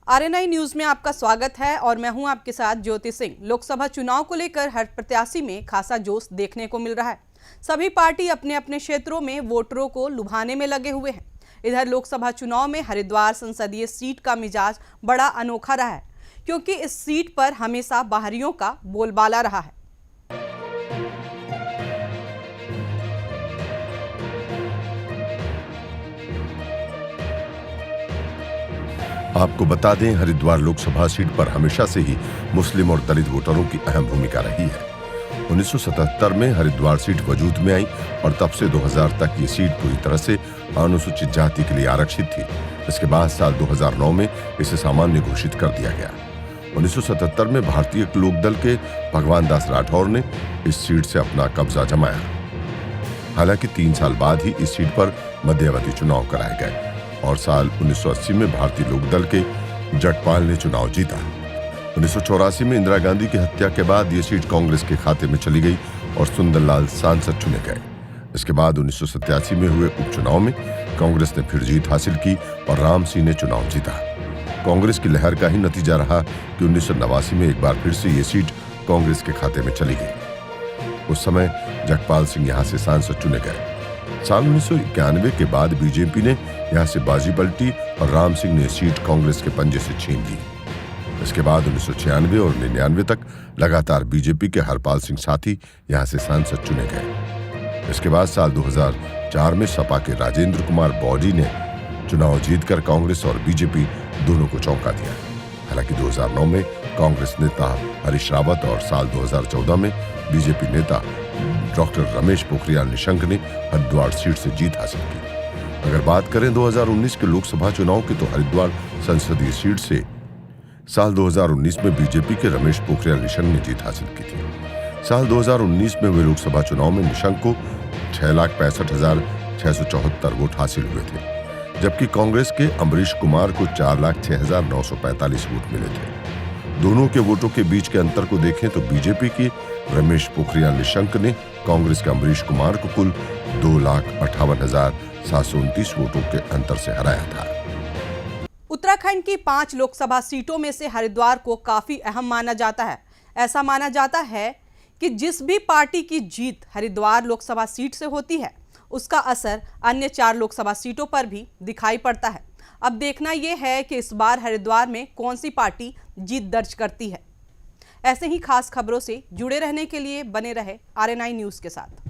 RNI news में आपका स्वागत है और मैं हूं आपके साथ ज्योति सिंह। लोकसभा चुनाव को लेकर हर प्रत्याशी में खासा जोश देखने को मिल रहा है। सभी पार्टी अपने अपने क्षेत्रों में वोटरों को लुभाने में लगे हुए हैं। इधर लोकसभा चुनाव में हरिद्वार संसदीय सीट का मिजाज बड़ा अनोखा रहा है, क्योंकि इस सीट पर हमेशा बाहरियों का बोलबाला रहा है। आपको बता दें, हरिद्वार लोकसभा सीट पर हमेशा से ही मुस्लिम और दलित वोटरों की अहम भूमिका रही है। 1977 में हरिद्वार सीट वजूद में आई और तब से 2000 तक ये सीट पूरी तरह से अनुसूचित जाति के लिए आरक्षित थी। इसके बाद साल 2009 में इसे सामान्य घोषित कर दिया गया। 1977 में भारतीय लोकदल के भगवान दास राठौर ने इस सीट से अपना कब्जा जमाया। हालांकि 3 साल बाद ही इस सीट पर मध्यावधि चुनाव कराए गए और साल 1980 में भारतीय लोकदल के जटपाल ने चुनाव जीता। 1984 में इंदिरा गांधी की हत्या के बाद यह सीट कांग्रेस के खाते में चली गई और सुंदरलाल सांसद चुने गए। इसके बाद 1987 में हुए उपचुनाव में कांग्रेस ने फिर जीत हासिल की और राम सिंह ने चुनाव जीता। कांग्रेस की लहर का ही नतीजा रहा कि 1989 में एक बार फिर से ये सीट कांग्रेस के खाते में चली गई। उस समय जगपाल सिंह यहाँ से सांसद चुने गए। साल 1991 के बाद बीजेपी ने यहाँ से बाजी पलटी और राम सिंह ने सीट कांग्रेस के पंजे से छीन ली। इसके बाद 1996 और 99 तक लगातार बीजेपी के हरपाल सिंह साथी यहाँ से सांसद चुने गए। इसके बाद साल 2004 में सपा के राजेंद्र कुमार बौजी ने चुनाव जीतकर कांग्रेस और बीजेपी दोनों को चौंका दिया। हालांकि 2009 में कांग्रेस नेता हरीश रावत और साल 2014 में बीजेपी नेता डॉक्टर रमेश पोखरियाल निशंक ने हरिद्वार सीट से जीत हासिल की। अगर बात करें 2019 के लोकसभा चुनाव की, तो हरिद्वार संसदीय सीट से साल 2019 में बीजेपी के रमेश पोखरियाल निशंक ने जीत हासिल की थी। साल 2019 में हुए लोकसभा चुनाव में निशंक को 6,65,674 वोट हासिल हुए थे, जबकि कांग्रेस के अम्बरीश कुमार को 4,06,945 वोट मिले थे। दोनों के वोटों के बीच के अंतर को देखें तो बीजेपी की रमेश पोखरियाल निशंक ने कांग्रेस के अम्बरीश कुमार को कुल 2,58,729 वोटों के अंतर से हराया था। उत्तराखंड की 5 लोकसभा सीटों में से हरिद्वार को काफी अहम माना जाता है। ऐसा माना जाता है कि जिस भी पार्टी की जीत हरिद्वार लोकसभा सीट से होती है, उसका असर अन्य 4 लोकसभा सीटों पर भी दिखाई पड़ता है। अब देखना यह है कि इस बार हरिद्वार में कौन सी पार्टी जीत दर्ज करती है। ऐसे ही खास खबरों से जुड़े रहने के लिए बने रहे आरएनआई न्यूज़ के साथ।